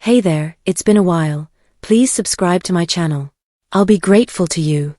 Hey there, it's been a while. Please subscribe to my channel. I'll be grateful to you.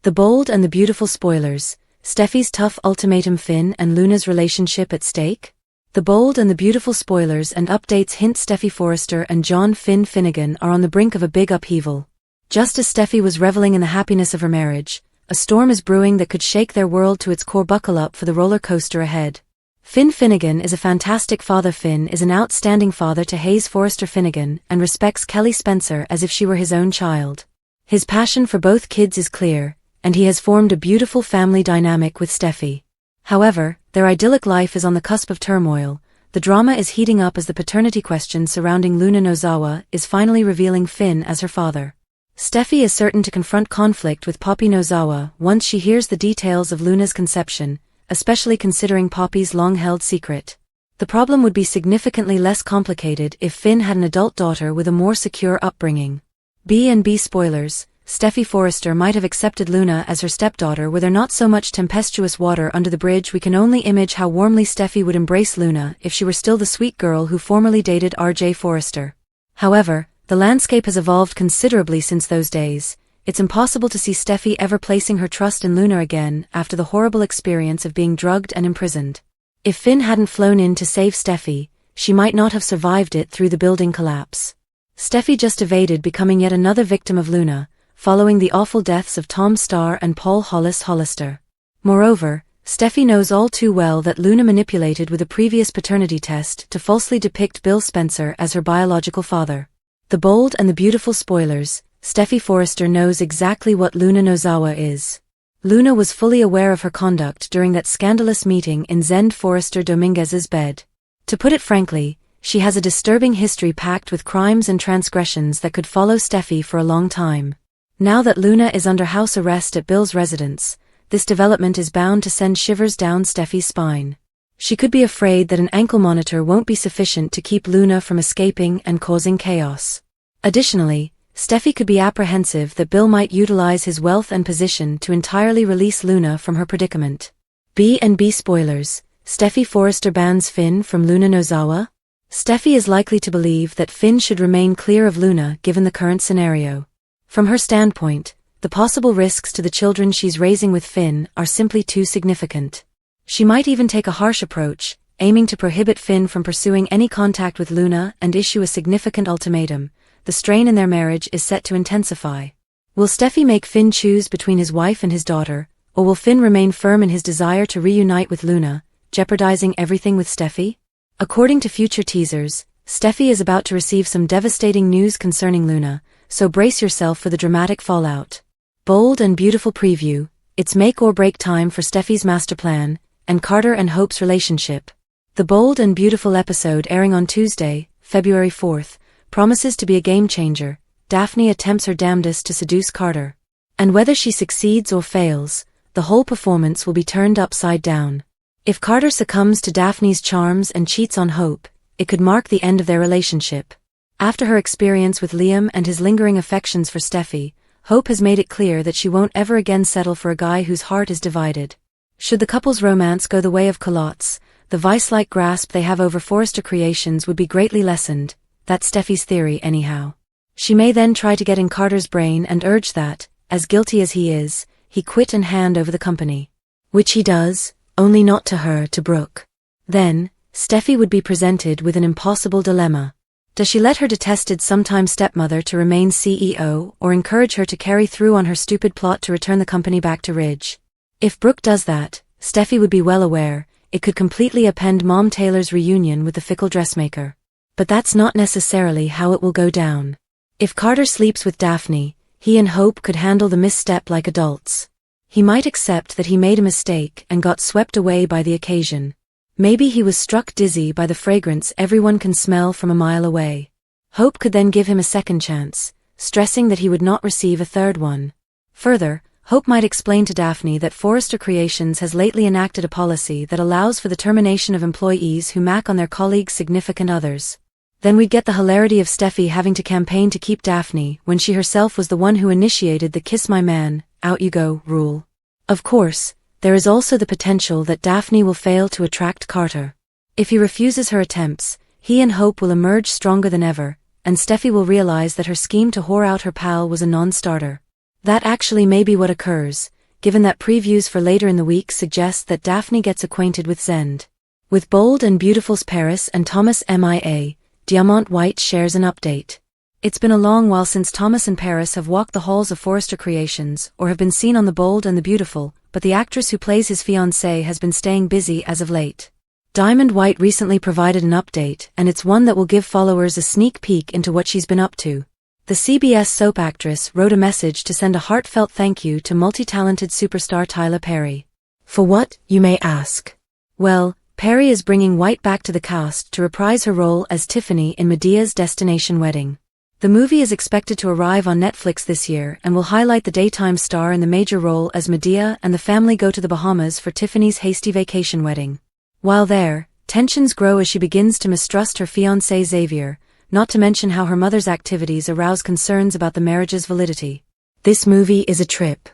The bold and the beautiful spoilers. Steffy's tough ultimatum, Finn and Luna's relationship at stake? The bold and the beautiful spoilers and updates hint Steffy Forrester and John Finn Finnegan are on the brink of a big upheaval. Just as Steffy was reveling in the happiness of her marriage, a storm is brewing that could shake their world to its core. Buckle up for the roller coaster ahead. Finn Finnegan is a fantastic father. Finn is an outstanding father to Hayes Forrester Finnegan and respects Kelly Spencer as if she were his own child. His passion for both kids is clear, and he has formed a beautiful family dynamic with Steffy. However, their idyllic life is on the cusp of turmoil. The drama is heating up as the paternity question surrounding Luna Nozawa is finally revealing Finn as her father. Steffy is certain to confront conflict with Poppy Nozawa once she hears the details of Luna's conception, especially considering Poppy's long-held secret. The problem would be significantly less complicated if Finn had an adult daughter with a more secure upbringing. B&B spoilers. Steffy Forrester might have accepted Luna as her stepdaughter were there not so much tempestuous water under the bridge. We can only imagine how warmly Steffy would embrace Luna if she were still the sweet girl who formerly dated R.J. Forrester. However, the landscape has evolved considerably since those days. It's impossible to see Steffy ever placing her trust in Luna again after the horrible experience of being drugged and imprisoned. If Finn hadn't flown in to save Steffy, she might not have survived it through the building collapse. Steffy just evaded becoming yet another victim of Luna, following the awful deaths of Tom Starr and Paul Hollister. Moreover, Steffy knows all too well that Luna manipulated with a previous paternity test to falsely depict Bill Spencer as her biological father. The bold and the beautiful spoilers. Steffy Forrester knows exactly what Luna Nozawa is. Luna was fully aware of her conduct during that scandalous meeting in Zend Forrester Dominguez's bed. To put it frankly, she has a disturbing history packed with crimes and transgressions that could follow Steffy for a long time. Now that Luna is under house arrest at Bill's residence, this development is bound to send shivers down Steffy's spine. She could be afraid that an ankle monitor won't be sufficient to keep Luna from escaping and causing chaos. Additionally, Steffy could be apprehensive that Bill might utilize his wealth and position to entirely release Luna from her predicament. B&B spoilers. Steffy Forrester bans Finn from Luna Nozawa? Steffy is likely to believe that Finn should remain clear of Luna given the current scenario. From her standpoint, the possible risks to the children she's raising with Finn are simply too significant. She might even take a harsh approach, aiming to prohibit Finn from pursuing any contact with Luna and issue a significant ultimatum. The strain in their marriage is set to intensify. Will Steffy make Finn choose between his wife and his daughter, or will Finn remain firm in his desire to reunite with Luna, jeopardizing everything with Steffy? According to future teasers, Steffy is about to receive some devastating news concerning Luna, so brace yourself for the dramatic fallout. Bold and beautiful preview. It's make or break time for Steffy's master plan, and Carter and Hope's relationship. The bold and beautiful episode airing on Tuesday, February 4th, promises to be a game-changer. Daphne attempts her damnedest to seduce Carter. And whether she succeeds or fails, the whole performance will be turned upside down. If Carter succumbs to Daphne's charms and cheats on Hope, it could mark the end of their relationship. After her experience with Liam and his lingering affections for Steffy, Hope has made it clear that she won't ever again settle for a guy whose heart is divided. Should the couple's romance go the way of culottes, the vice-like grasp they have over Forrester creations would be greatly lessened. That's Steffy's theory anyhow. She may then try to get in Carter's brain and urge that, as guilty as he is, he quit and hand over the company. Which he does, only not to her, to Brooke. Then, Steffy would be presented with an impossible dilemma. Does she let her detested sometime stepmother to remain CEO or encourage her to carry through on her stupid plot to return the company back to Ridge? If Brooke does that, Steffy would be well aware, it could completely upend Mom Taylor's reunion with the fickle dressmaker. But that's not necessarily how it will go down. If Carter sleeps with Daphne, he and Hope could handle the misstep like adults. He might accept that he made a mistake and got swept away by the occasion. Maybe he was struck dizzy by the fragrance everyone can smell from a mile away. Hope could then give him a second chance, stressing that he would not receive a third one. Further, Hope might explain to Daphne that Forrester Creations has lately enacted a policy that allows for the termination of employees who mac on their colleagues' significant others. Then we'd get the hilarity of Steffy having to campaign to keep Daphne when she herself was the one who initiated the "kiss my man, out you go" rule. Of course, there is also the potential that Daphne will fail to attract Carter. If he refuses her attempts, he and Hope will emerge stronger than ever, and Steffy will realize that her scheme to whore out her pal was a non-starter. That actually may be what occurs, given that previews for later in the week suggest that Daphne gets acquainted with Zend. With Bold and Beautiful's Paris and Thomas MIA, Diamant White shares an update. It's been a long while since Thomas and Paris have walked the halls of Forrester Creations or have been seen on The Bold and the Beautiful, but the actress who plays his fiancée has been staying busy as of late. Diamond White recently provided an update, and it's one that will give followers a sneak peek into what she's been up to. The CBS soap actress wrote a message to send a heartfelt thank you to multi-talented superstar Tyler Perry. For what, you may ask? Well, Perry is bringing White back to the cast to reprise her role as Tiffany in Medea's Destination Wedding. The movie is expected to arrive on Netflix this year and will highlight the daytime star in the major role as Medea and the family go to the Bahamas for Tiffany's hasty vacation wedding. While there, tensions grow as she begins to mistrust her fiancé Xavier, not to mention how her mother's activities arouse concerns about the marriage's validity. This movie is a trip.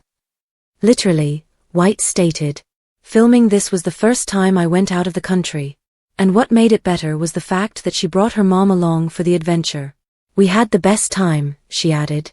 Literally, White stated. Filming this was the first time I went out of the country. And what made it better was the fact that she brought her mom along for the adventure. We had the best time, she added.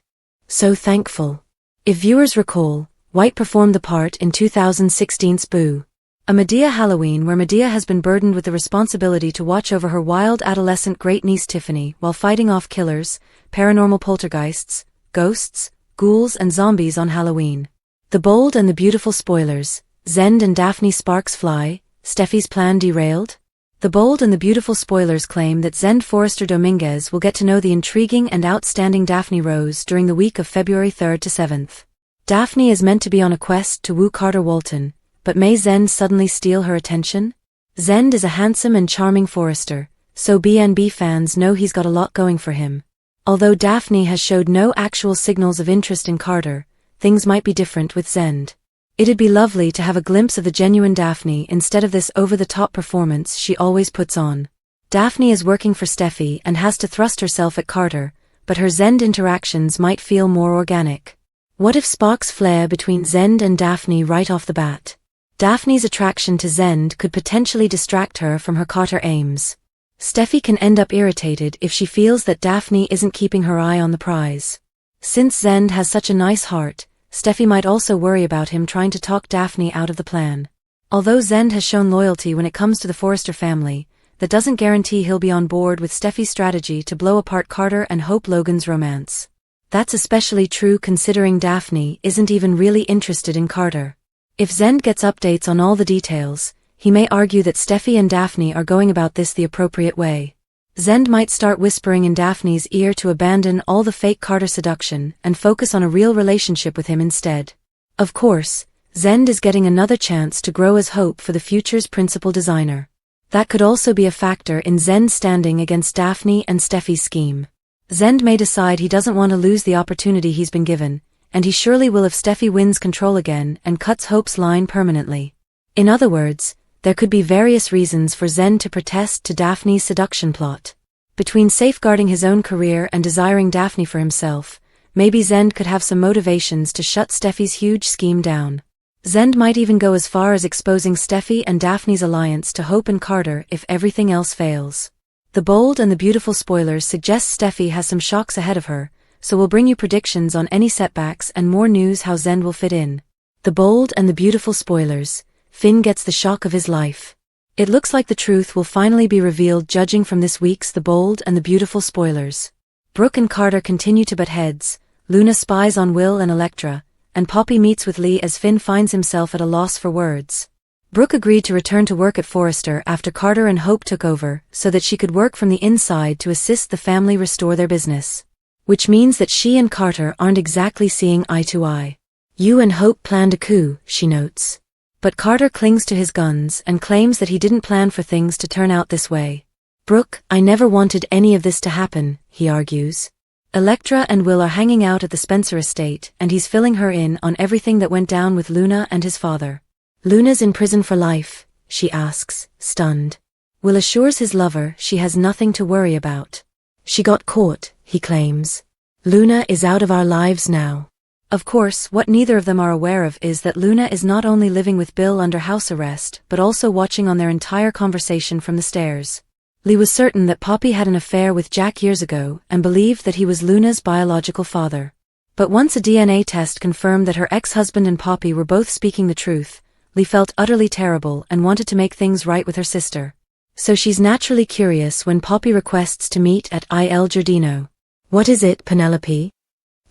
So thankful. If viewers recall, White performed the part in 2016's Boo, a Medea Halloween where Medea has been burdened with the responsibility to watch over her wild adolescent great-niece Tiffany while fighting off killers, paranormal poltergeists, ghosts, ghouls and zombies on Halloween. The Bold and the Beautiful spoilers, Zend and Daphne sparks fly, Steffy's plan derailed? The Bold and the Beautiful spoilers claim that Zend Forrester Dominguez will get to know the intriguing and outstanding Daphne Rose during the week of February 3rd to 7th. Daphne is meant to be on a quest to woo Carter Walton, but may Zend suddenly steal her attention? Zend is a handsome and charming Forrester, so B&B fans know he's got a lot going for him. Although Daphne has showed no actual signals of interest in Carter, things might be different with Zend. It'd be lovely to have a glimpse of the genuine Daphne instead of this over-the-top performance she always puts on. Daphne is working for Steffy and has to thrust herself at Carter, but her Zend interactions might feel more organic. What if sparks flare between Zend and Daphne right off the bat? Daphne's attraction to Zend could potentially distract her from her Carter aims. Steffy can end up irritated if she feels that Daphne isn't keeping her eye on the prize. Since Zend has such a nice heart, Steffy might also worry about him trying to talk Daphne out of the plan. Although Zend has shown loyalty when it comes to the Forrester family, that doesn't guarantee he'll be on board with Steffy's strategy to blow apart Carter and Hope Logan's romance. That's especially true considering Daphne isn't even really interested in Carter. If Zend gets updates on all the details, he may argue that Steffy and Daphne are going about this the appropriate way. Zend might start whispering in Daphne's ear to abandon all the fake Carter seduction and focus on a real relationship with him instead. Of course, Zend is getting another chance to grow as Hope for the future's principal designer. That could also be a factor in Zend standing against Daphne and Steffy's scheme. Zend may decide he doesn't want to lose the opportunity he's been given, and he surely will if Steffy wins control again and cuts Hope's line permanently. In other words, there could be various reasons for Zend to protest to Daphne's seduction plot. Between safeguarding his own career and desiring Daphne for himself, maybe Zend could have some motivations to shut Steffy's huge scheme down. Zend might even go as far as exposing Steffy and Daphne's alliance to Hope and Carter if everything else fails. The Bold and the Beautiful spoilers suggest Steffy has some shocks ahead of her, so we'll bring you predictions on any setbacks and more news how Zend will fit in. The Bold and the Beautiful spoilers, Finn gets the shock of his life. It looks like the truth will finally be revealed judging from this week's The Bold and the Beautiful spoilers. Brooke and Carter continue to butt heads, Luna spies on Will and Elektra, and Poppy meets with Lee as Finn finds himself at a loss for words. Brooke agreed to return to work at Forrester after Carter and Hope took over so that she could work from the inside to assist the family restore their business. Which means that she and Carter aren't exactly seeing eye to eye. You and Hope planned a coup, she notes. But Carter clings to his guns and claims that he didn't plan for things to turn out this way. Brooke, I never wanted any of this to happen, he argues. Elektra and Will are hanging out at the Spencer estate and he's filling her in on everything that went down with Luna and his father. Luna's in prison for life, she asks, stunned. Will assures his lover she has nothing to worry about. She got caught, he claims. Luna is out of our lives now. Of course, what neither of them are aware of is that Luna is not only living with Bill under house arrest but also watching on their entire conversation from the stairs. Lee was certain that Poppy had an affair with Jack years ago and believed that he was Luna's biological father. But once a DNA test confirmed that her ex-husband and Poppy were both speaking the truth, Lee felt utterly terrible and wanted to make things right with her sister. So she's naturally curious when Poppy requests to meet at Il Giardino. "What is it, Penelope?"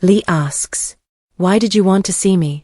Lee asks. "Why did you want to see me?"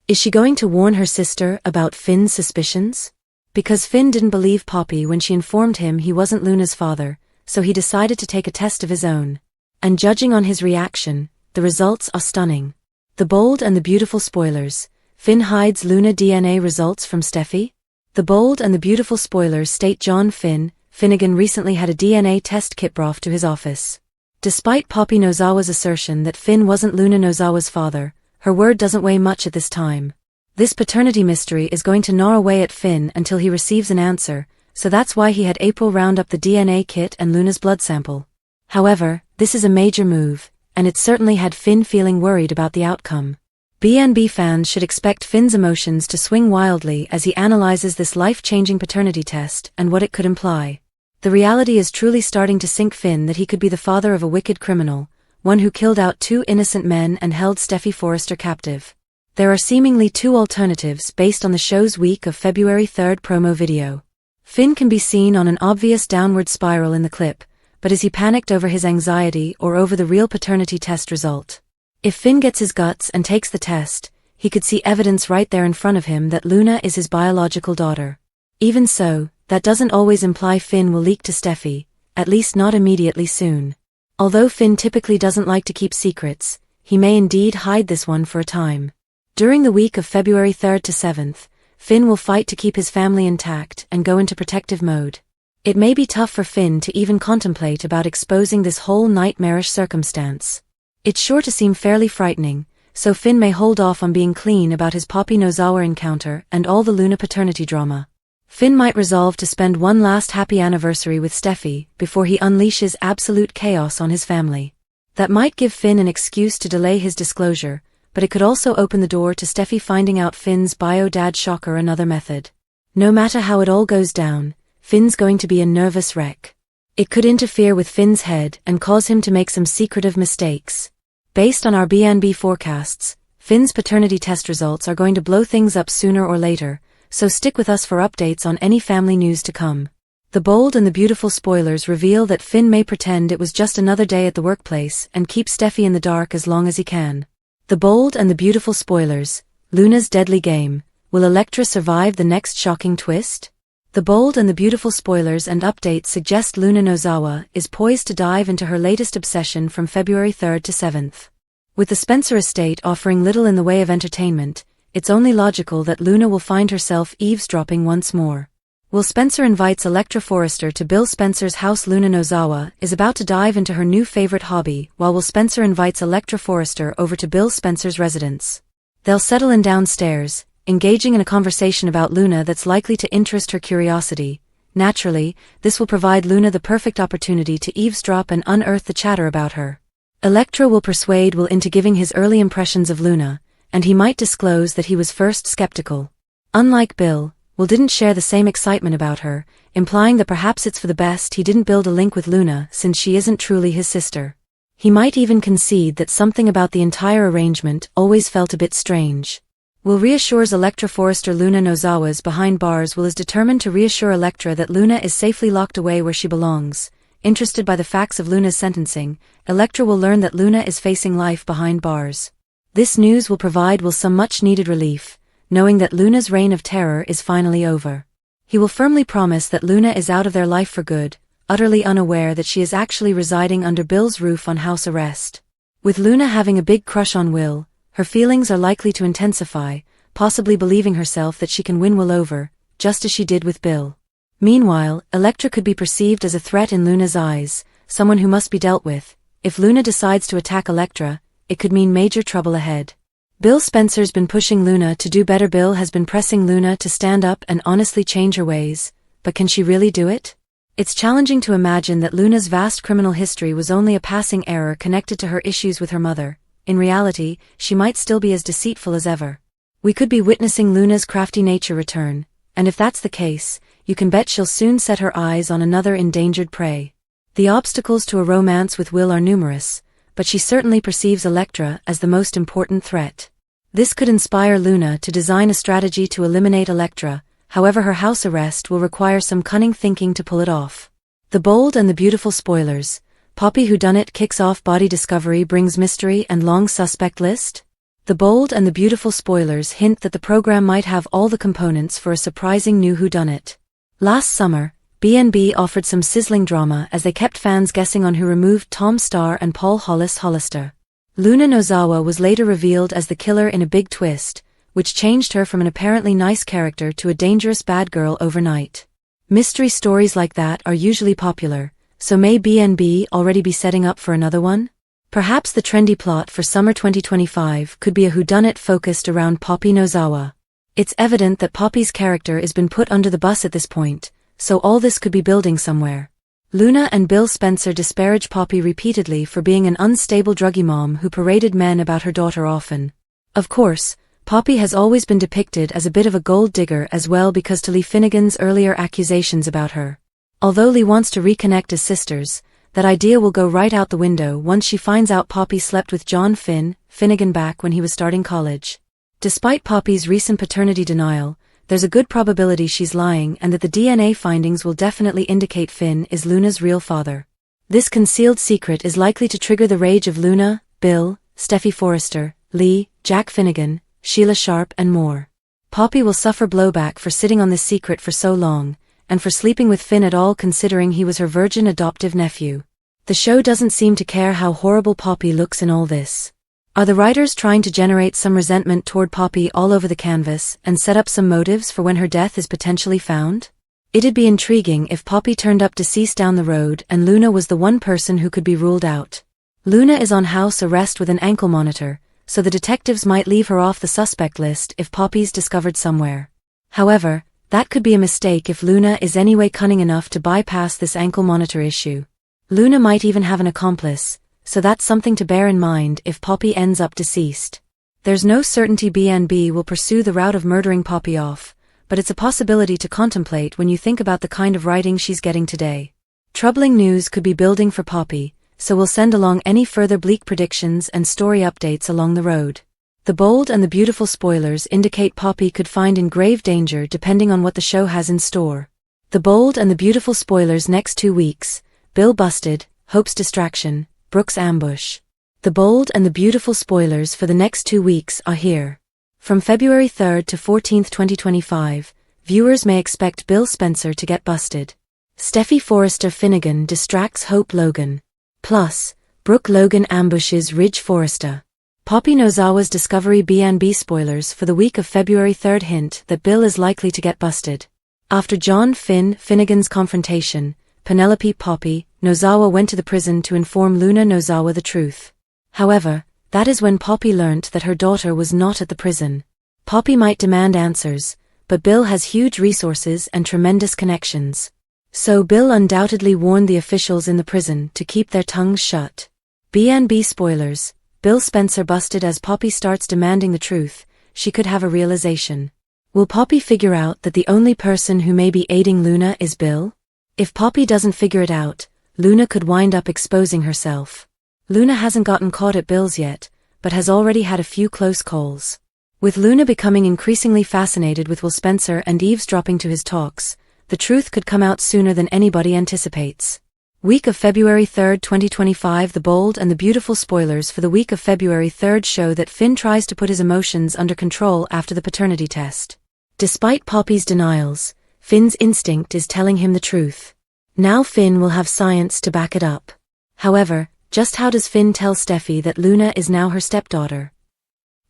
Is she going to warn her sister about Finn's suspicions? Because Finn didn't believe Poppy when she informed him he wasn't Luna's father, so he decided to take a test of his own. And judging on his reaction, the results are stunning. The bold and the beautiful spoilers. Finn hides Luna DNA results from Steffy? The bold and the beautiful spoilers state John Finnegan recently had a DNA test kit brought to his office. Despite Poppy Nozawa's assertion that Finn wasn't Luna Nozawa's father, her word doesn't weigh much at this time. This paternity mystery is going to gnaw away at Finn until he receives an answer, so that's why he had April round up the DNA kit and Luna's blood sample. However, this is a major move, and it certainly had Finn feeling worried about the outcome. BNB fans should expect Finn's emotions to swing wildly as he analyzes this life-changing paternity test and what it could imply. The reality is truly starting to sink Finn that he could be the father of a wicked criminal, one who killed out 2 innocent men and held Steffy Forrester captive. There are seemingly 2 alternatives based on the show's week of February 3rd promo video. Finn can be seen on an obvious downward spiral in the clip, but is he panicked over his anxiety or over the real paternity test result? If Finn gets his guts and takes the test, he could see evidence right there in front of him that Luna is his biological daughter. Even so, that doesn't always imply Finn will leak to Steffy, at least not immediately soon. Although Finn typically doesn't like to keep secrets, he may indeed hide this one for a time. During the week of February 3rd to 7th, Finn will fight to keep his family intact and go into protective mode. It may be tough for Finn to even contemplate about exposing this whole nightmarish circumstance. It's sure to seem fairly frightening, so Finn may hold off on being clean about his Poppy Nozawa encounter and all the Luna paternity drama. Finn might resolve to spend one last happy anniversary with Steffy before he unleashes absolute chaos on his family. That might give Finn an excuse to delay his disclosure, but it could also open the door to Steffy finding out Finn's bio-dad shocker another method. No matter how it all goes down, Finn's going to be a nervous wreck. It could interfere with Finn's head and cause him to make some secretive mistakes. Based on our BNB forecasts, Finn's paternity test results are going to blow things up sooner or later, so stick with us for updates on any family news to come. The bold and the beautiful spoilers reveal that Finn may pretend it was just another day at the workplace and keep Steffy in the dark as long as he can. The bold and the beautiful spoilers. Luna's deadly game. Will Elektra survive the next shocking twist? The bold and the beautiful spoilers and updates suggest Luna Nozawa is poised to dive into her latest obsession from February 3rd to 7th. With the Spencer estate offering little in the way of entertainment, it's only logical that Luna will find herself eavesdropping once more. Will Spencer invites Elektra Forrester to Bill Spencer's house? Luna Nozawa is about to dive into her new favorite hobby, while Will Spencer invites Elektra Forrester over to Bill Spencer's residence. They'll settle in downstairs, engaging in a conversation about Luna that's likely to interest her curiosity. Naturally, this will provide Luna the perfect opportunity to eavesdrop and unearth the chatter about her. Elektra will persuade Will into giving his early impressions of Luna, and he might disclose that he was first skeptical. Unlike Bill, Will didn't share the same excitement about her, implying that perhaps it's for the best he didn't build a link with Luna since she isn't truly his sister. He might even concede that something about the entire arrangement always felt a bit strange. Will reassures Elektra Forrester Luna Nozawa's behind bars. Will is determined to reassure Elektra that Luna is safely locked away where she belongs. Interested by the facts of Luna's sentencing, Elektra will learn that Luna is facing life behind bars. This news will provide Will some much-needed relief, knowing that Luna's reign of terror is finally over. He will firmly promise that Luna is out of their life for good, utterly unaware that she is actually residing under Bill's roof on house arrest. With Luna having a big crush on Will, her feelings are likely to intensify, possibly believing herself that she can win Will over, just as she did with Bill. Meanwhile, Elektra could be perceived as a threat in Luna's eyes, someone who must be dealt with. If Luna decides to attack Elektra, it could mean major trouble ahead. Bill Spencer's been pushing Luna to do better. Bill has been pressing Luna to stand up and honestly change her ways, but can she really do it? It's challenging to imagine that Luna's vast criminal history was only a passing error connected to her issues with her mother. In reality, she might still be as deceitful as ever. We could be witnessing Luna's crafty nature return, and if that's the case, you can bet she'll soon set her eyes on another endangered prey. The obstacles to a romance with Will are numerous, but she certainly perceives Elektra as the most important threat. This could inspire Luna to design a strategy to eliminate Elektra, however her house arrest will require some cunning thinking to pull it off. The Bold and the Beautiful spoilers. Poppy whodunit kicks off body discovery brings mystery and long suspect list? The Bold and the Beautiful spoilers hint that the program might have all the components for a surprising new whodunit. Last summer, B&B offered some sizzling drama as they kept fans guessing on who removed Tom Starr and Paul Hollister. Luna Nozawa was later revealed as the killer in a big twist, which changed her from an apparently nice character to a dangerous bad girl overnight. Mystery stories like that are usually popular, so may B&B already be setting up for another one? Perhaps the trendy plot for summer 2025 could be a whodunit focused around Poppy Nozawa. It's evident that Poppy's character has been put under the bus at this point, so all this could be building somewhere. Luna and Bill Spencer disparage Poppy repeatedly for being an unstable druggy mom who paraded men about her daughter often. Of course, Poppy has always been depicted as a bit of a gold digger as well because to Lee Finnegan's earlier accusations about her. Although Lee wants to reconnect as sisters, that idea will go right out the window once she finds out Poppy slept with John Finnegan back when he was starting college. Despite Poppy's recent paternity denial, there's a good probability she's lying and that the DNA findings will definitely indicate Finn is Luna's real father. This concealed secret is likely to trigger the rage of Luna, Bill, Steffy Forrester, Lee, Jack Finnegan, Sheila Sharp and more. Poppy will suffer blowback for sitting on this secret for so long, and for sleeping with Finn at all considering he was her virgin adoptive nephew. The show doesn't seem to care how horrible Poppy looks in all this. Are the writers trying to generate some resentment toward Poppy all over the canvas and set up some motives for when her death is potentially found? It'd be intriguing if Poppy turned up deceased down the road and Luna was the one person who could be ruled out. Luna is on house arrest with an ankle monitor, so the detectives might leave her off the suspect list if Poppy's discovered somewhere. However, that could be a mistake if Luna is anyway cunning enough to bypass this ankle monitor issue. Luna might even have an accomplice, so that's something to bear in mind if Poppy ends up deceased. There's no certainty B&B will pursue the route of murdering Poppy off, but it's a possibility to contemplate when you think about the kind of writing she's getting today. Troubling news could be building for Poppy, so we'll send along any further bleak predictions and story updates along the road. The Bold and the Beautiful spoilers indicate Poppy could find in grave danger depending on what the show has in store. The Bold and the Beautiful spoilers next 2 weeks: Bill busted, Hope's distraction, Brooke's ambush. The Bold and the Beautiful spoilers for the next 2 weeks are here. From February 3rd to 14th 2025, viewers may expect Bill Spencer to get busted. Steffy Forrester Finnegan distracts Hope Logan. Plus, Brooke Logan ambushes Ridge Forrester. Poppy Nozawa's Discovery B&B spoilers for the week of February 3rd hint that Bill is likely to get busted. After John Finnegan's confrontation, Penelope Poppy Nozawa went to the prison to inform Luna Nozawa the truth. However, that is when Poppy learnt that her daughter was not at the prison. Poppy might demand answers, but Bill has huge resources and tremendous connections. So Bill undoubtedly warned the officials in the prison to keep their tongues shut. B&B spoilers: Bill Spencer busted. As Poppy starts demanding the truth, she could have a realization. Will Poppy figure out that the only person who may be aiding Luna is Bill? If Poppy doesn't figure it out, Luna could wind up exposing herself. Luna hasn't gotten caught at Bill's yet, but has already had a few close calls. With Luna becoming increasingly fascinated with Will Spencer and eavesdropping to his talks, the truth could come out sooner than anybody anticipates. Week of February 3rd 2025. The Bold and the Beautiful spoilers for the week of February 3rd show that Finn tries to put his emotions under control after the paternity test. Despite Poppy's denials, Finn's instinct is telling him the truth. Now Finn will have science to back it up. However, just how does Finn tell Steffy that Luna is now her stepdaughter?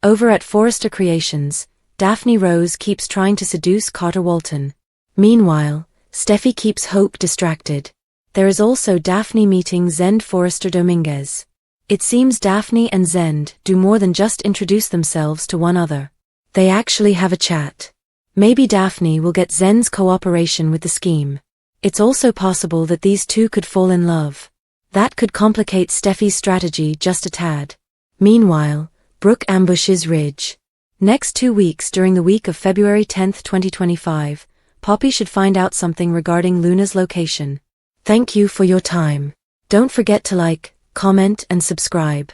Over at Forrester Creations, Daphne Rose keeps trying to seduce Carter Walton. Meanwhile, Steffy keeps Hope distracted. There is also Daphne meeting Zend Forrester Dominguez. It seems Daphne and Zend do more than just introduce themselves to one another. They actually have a chat. Maybe Daphne will get Zend's cooperation with the scheme. It's also possible that these two could fall in love. That could complicate Steffy's strategy just a tad. Meanwhile, Brooke ambushes Ridge. Next 2 weeks during the week of February 10th 2025, Poppy should find out something regarding Luna's location. Thank you for your time. Don't forget to like, comment and subscribe.